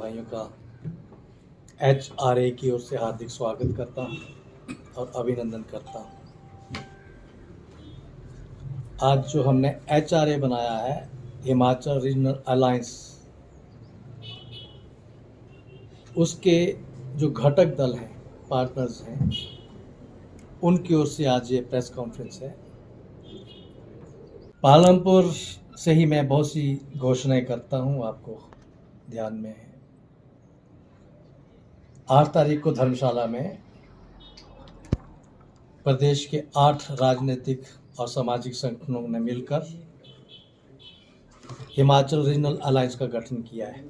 भाइयों का HRA की ओर से हार्दिक स्वागत करता हूं और अभिनंदन करता हूं। आज जो हमने HRA बनाया है, हिमाचल रीजनल अलायंस, उसके जो घटक दल हैं, पार्टनर्स हैं, उनकी ओर से आज ये प्रेस कॉन्फ्रेंस है। पालमपुर से ही मैं बहुत सी घोषणाएं करता हूं, आपको ध्यान में है। 8 तारीख को धर्मशाला में प्रदेश के 8 राजनीतिक और सामाजिक संगठनों ने मिलकर हिमाचल रीजनल अलायंस का गठन किया है।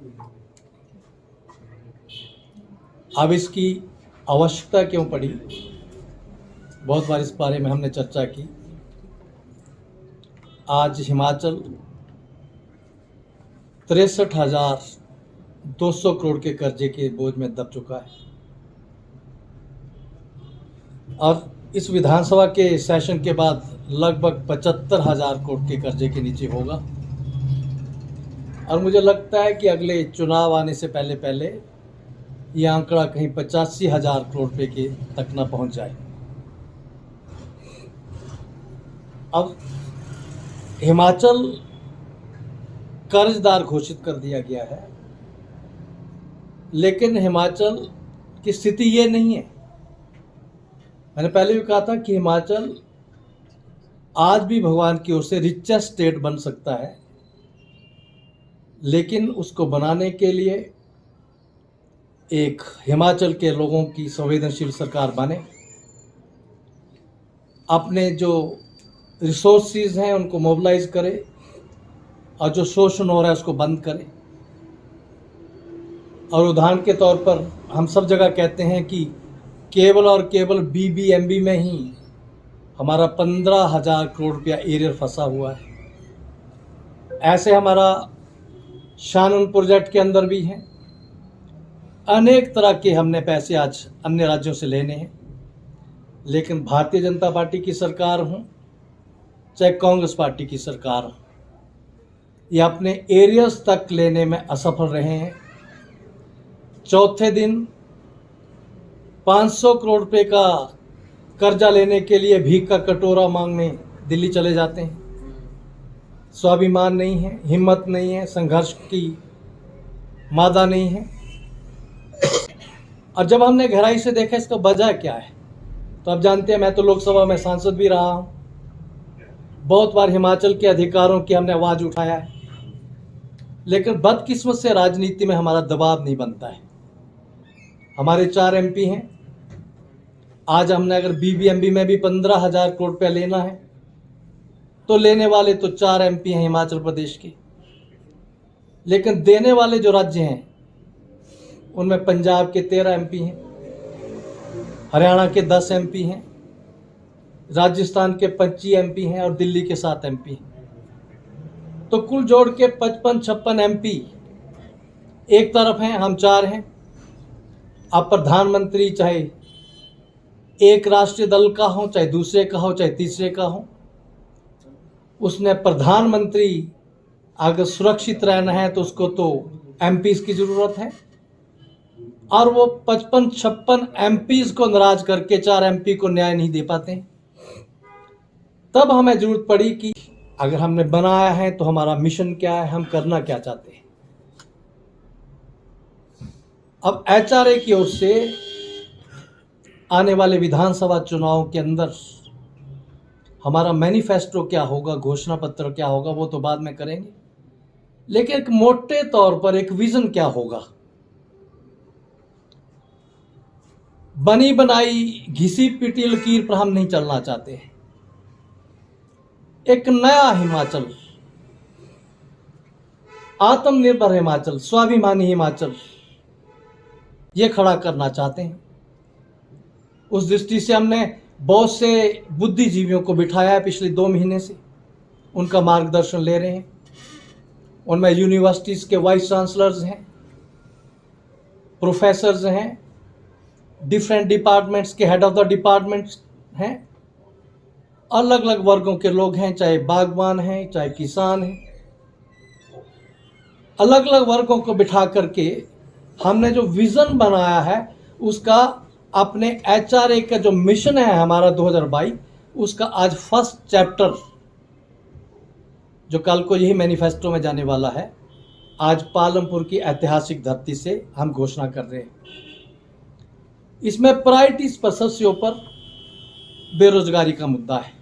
अब इसकी आवश्यकता क्यों पड़ी, बहुत बार इस बारे में हमने चर्चा की। आज हिमाचल 63,200 करोड़ के कर्जे के बोझ में दब चुका है और इस विधानसभा के सेशन के बाद लगभग 75,000 करोड़ के कर्जे के नीचे होगा। और मुझे लगता है कि अगले चुनाव आने से पहले पहले ये आंकड़ा कहीं 85,000 करोड़ रुपए के तक न पहुंच जाए। अब हिमाचल कर्जदार घोषित कर दिया गया है, लेकिन हिमाचल की स्थिति ये नहीं है। मैंने पहले भी कहा था कि हिमाचल आज भी भगवान की ओर से रिचेस्ट स्टेट बन सकता है, लेकिन उसको बनाने के लिए एक हिमाचल के लोगों की संवेदनशील सरकार बने, अपने जो रिसोर्सेज हैं उनको मोबिलाइज करे और जो शोषण हो रहा है उसको बंद करे। और उदाहरण के तौर पर हम सब जगह कहते हैं कि केवल और केवल BBMB में ही हमारा 15,000 करोड़ रुपया एरियर फंसा हुआ है। ऐसे हमारा शानन प्रोजेक्ट के अंदर भी हैं। अनेक तरह के हमने पैसे आज अन्य राज्यों से लेने हैं, लेकिन भारतीय जनता पार्टी की सरकार हो चाहे कांग्रेस पार्टी की सरकार हो, ये अपने एरियर्स तक लेने में असफल रहे हैं। चौथे दिन 500 करोड़ रुपए का कर्जा लेने के लिए भीख का कटोरा मांगने दिल्ली चले जाते हैं। स्वाभिमान नहीं है, हिम्मत नहीं है, संघर्ष की मादा नहीं है। और जब हमने गहराई से देखा इसका वजह क्या है, तो आप जानते हैं मैं तो लोकसभा में सांसद भी रहा हूं। बहुत बार हिमाचल के अधिकारों की हमने आवाज उठाया है, लेकिन बदकिस्मत से राजनीति में हमारा दबाव नहीं बनता है। हमारे 4 MP हैं। आज हमने अगर BBMB में भी 15,000 करोड़ रुपया लेना है तो लेने वाले तो 4 MP हैं हिमाचल प्रदेश के, लेकिन देने वाले जो राज्य हैं उनमें पंजाब के 13 MP हैं, हरियाणा के 10 MP हैं, राजस्थान के 25 MP हैं और दिल्ली के 7 MP हैं। तो कुल जोड़ के 55-56 MP एक तरफ हैं, हम 4 हैं। अब प्रधानमंत्री चाहे एक राष्ट्रीय दल का हो, चाहे दूसरे का हो, चाहे तीसरे का हो, उसने प्रधानमंत्री अगर सुरक्षित रहना है तो उसको तो MPs की जरूरत है। और वो 55-56 MPs को नाराज करके 4 MP को न्याय नहीं दे पाते। तब हमें जरूरत पड़ी कि अगर हमने बनाया है तो हमारा मिशन क्या है, हम करना क्या चाहते हैं। अब HRA की ओर से आने वाले विधानसभा चुनाव के अंदर हमारा मैनिफेस्टो क्या होगा, घोषणा पत्र क्या होगा, वो तो बाद में करेंगे, लेकिन एक मोटे तौर पर एक विजन क्या होगा। बनी बनाई घिसी पिटी लकीर पर हम नहीं चलना चाहते। एक नया हिमाचल, आत्मनिर्भर हिमाचल, स्वाभिमानी हिमाचल, ये खड़ा करना चाहते हैं। उस दृष्टि से हमने बहुत से बुद्धिजीवियों को बिठाया है पिछले 2 महीने से, उनका मार्गदर्शन ले रहे हैं। उनमें यूनिवर्सिटीज के वाइस चांसलर्स हैं, प्रोफेसर्स हैं, डिफरेंट डिपार्टमेंट्स के हेड ऑफ द डिपार्टमेंट्स हैं, अलग अलग वर्गों के लोग हैं, चाहे बागवान हैं, चाहे किसान हैं। अलग अलग वर्गों को बिठा करके हमने जो विजन बनाया है उसका अपने एचआरए का जो मिशन है हमारा 2022, उसका आज फर्स्ट चैप्टर जो कल को यही मैनिफेस्टो में जाने वाला है, आज पालमपुर की ऐतिहासिक धरती से हम घोषणा कर रहे हैं। इसमें प्रायोरिटीज पर सबसे ऊपर बेरोजगारी का मुद्दा है।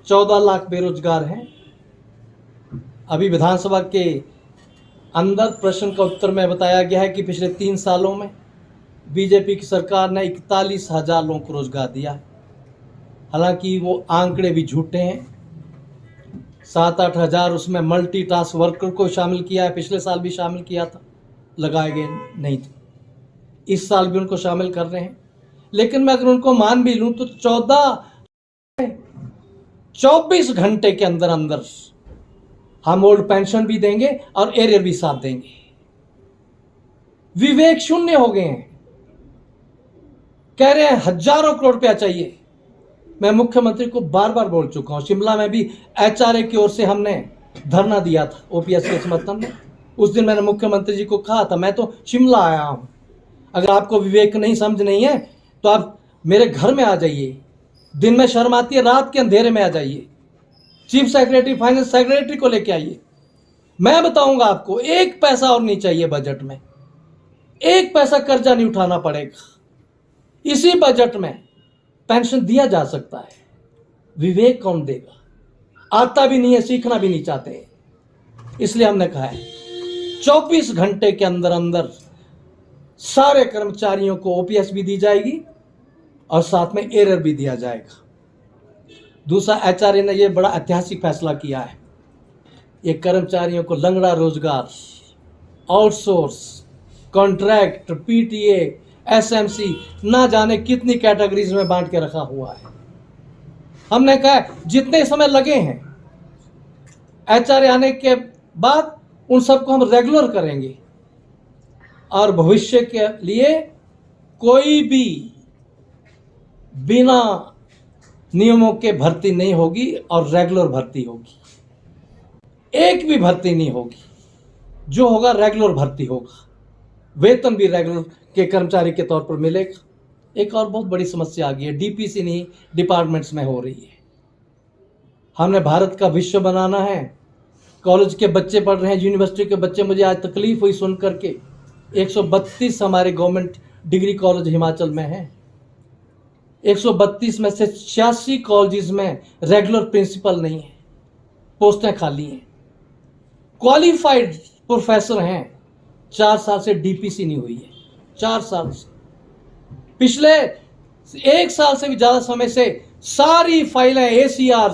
14 लाख बेरोजगार हैं। अभी विधानसभा के अंदर प्रश्न का उत्तर में बताया गया है कि पिछले 3 सालों में बीजेपी की सरकार ने 41,000 लोगों को रोजगार दिया है। हालांकि वो आंकड़े भी झूठे हैं। 7-8 हज़ार उसमें मल्टी टास्क वर्कर को शामिल किया है, पिछले साल भी शामिल किया था, लगाए गए नहीं थे। इस साल भी उनको शामिल कर रहे हैं। लेकिन मैं अगर उनको मान भी लूं तो 24 घंटे के अंदर अंदर हम ओल्ड पेंशन भी देंगे और एरियर भी साथ देंगे। विवेक शून्य हो गए हैं, कह रहे हैं हजारों करोड़ रुपया चाहिए। मैं मुख्यमंत्री को बार बार बोल चुका हूं। शिमला में भी एचआरए की ओर से हमने धरना दिया था ओपीएस के समर्थन में। उस दिन मैंने मुख्यमंत्री जी को कहा था मैं तो शिमला आया हूं, अगर आपको विवेक नहीं समझ नहीं है तो आप मेरे घर में आ जाइए, दिन में शर्म आती है, रात के अंधेरे में आ जाइए, चीफ सेक्रेटरी फाइनेंस सेक्रेटरी को लेके आइए, मैं बताऊंगा आपको। 1 पैसा और नहीं चाहिए बजट में, 1 पैसा कर्जा नहीं उठाना पड़ेगा। इसी बजट में पेंशन दिया जा सकता है। विवेक कौन देगा? आता भी नहीं है, सीखना भी नहीं चाहते। इसलिए हमने कहा है 24 घंटे के अंदर अंदर सारे कर्मचारियों को ओपीएस भी दी जाएगी और साथ में एरर भी दिया जाएगा। दूसरा, एचआरए ने यह बड़ा ऐतिहासिक फैसला किया है। ये कर्मचारियों को लंगड़ा रोजगार, आउटसोर्स, कॉन्ट्रैक्ट, पीटीए, एसएमसी, ना जाने कितनी कैटेगरीज में बांट के रखा हुआ है। हमने कहा जितने समय लगे हैं एचआरए आने के बाद उन सबको हम रेगुलर करेंगे और भविष्य के लिए कोई भी बिना नियमों के भर्ती नहीं होगी और रेगुलर भर्ती होगी। एक भी भर्ती नहीं होगी, जो होगा रेगुलर भर्ती होगा। वेतन भी रेगुलर के कर्मचारी के तौर पर मिलेगा। एक और बहुत बड़ी समस्या आ गई है, डीपीसी नहीं डिपार्टमेंट्स में हो रही है। हमने भारत का विश्व बनाना है। कॉलेज के बच्चे पढ़ रहे हैं, यूनिवर्सिटी के बच्चे, मुझे आज तकलीफ हुई सुन करके 132 हमारे गवर्नमेंट डिग्री कॉलेज हिमाचल में हैं। 132 में से 86 कॉलेजेस में रेगुलर प्रिंसिपल नहीं है, पोस्टें खाली हैं। क्वालिफाइड प्रोफेसर हैं, 4 साल से डीपीसी नहीं हुई है। 4 साल से, पिछले 1 साल से भी ज्यादा समय से सारी फाइलें एसीआर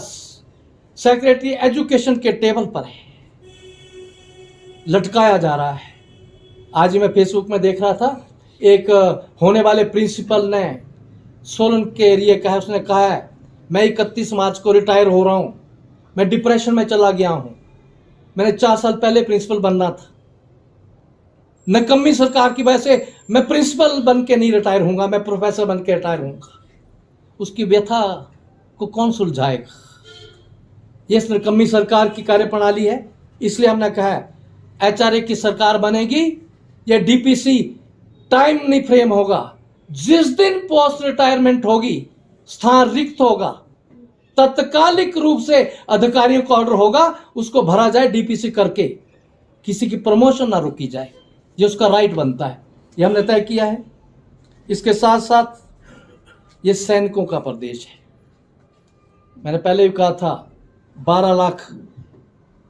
सेक्रेटरी एजुकेशन के टेबल पर है, लटकाया जा रहा है। आज ही मैं फेसबुक में देख रहा था, एक होने वाले प्रिंसिपल ने सोलन के एरिया का है, उसने कहा है मैं 31 मार्च को रिटायर हो रहा हूं, मैं डिप्रेशन में चला गया हूं, मैंने 4 साल पहले प्रिंसिपल बनना था, नकम्मी सरकार की वजह से मैं प्रिंसिपल बन के नहीं रिटायर होऊंगा, मैं प्रोफेसर बन के रिटायर होऊंगा। उसकी व्यथा को कौन सुलझाएगा? ये नकम्मी सरकार की कार्यप्रणाली है। इसलिए हमने कहा है एचआरए की सरकार बनेगी, ये डीपीसी टाइम नहीं फ्रेम होगा। जिस दिन पोस्ट रिटायरमेंट होगी, स्थान रिक्त होगा, तत्कालिक रूप से अधिकारियों का ऑर्डर होगा, उसको भरा जाए डीपीसी करके, किसी की प्रमोशन ना रोकी जाए। ये उसका राइट बनता है, ये हमने तय किया है। इसके साथ साथ ये सैनिकों का प्रदेश है। मैंने पहले भी कहा था 12 लाख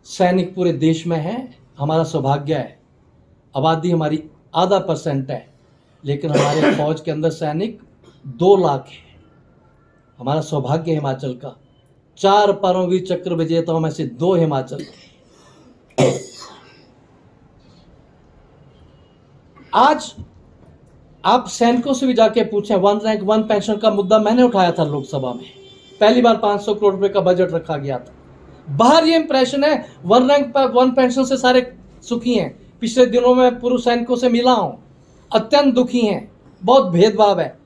सैनिक पूरे देश में हैं। हमारा सौभाग्य है, आबादी हमारी आधा % है, लेकिन हमारे फौज के अंदर सैनिक 2 लाख है। हमारा सौभाग्य है हिमाचल का। 4 परमवीर चक्र विजेताओं में से 2 हिमाचल के। आज आप सैनिकों से भी जाके पूछें, 1 रैंक 1 पेंशन का मुद्दा मैंने उठाया था लोकसभा में। पहली बार 500 करोड़ रुपए का बजट रखा गया था। बाहर ये इंप्रेशन है 1 रैंक 1 पेंशन से सारे सुखी हैं। पिछले दिनों में पूर्व सैनिकों से मिला हूं, अत्यंत दुखी हैं, बहुत भेदभाव है।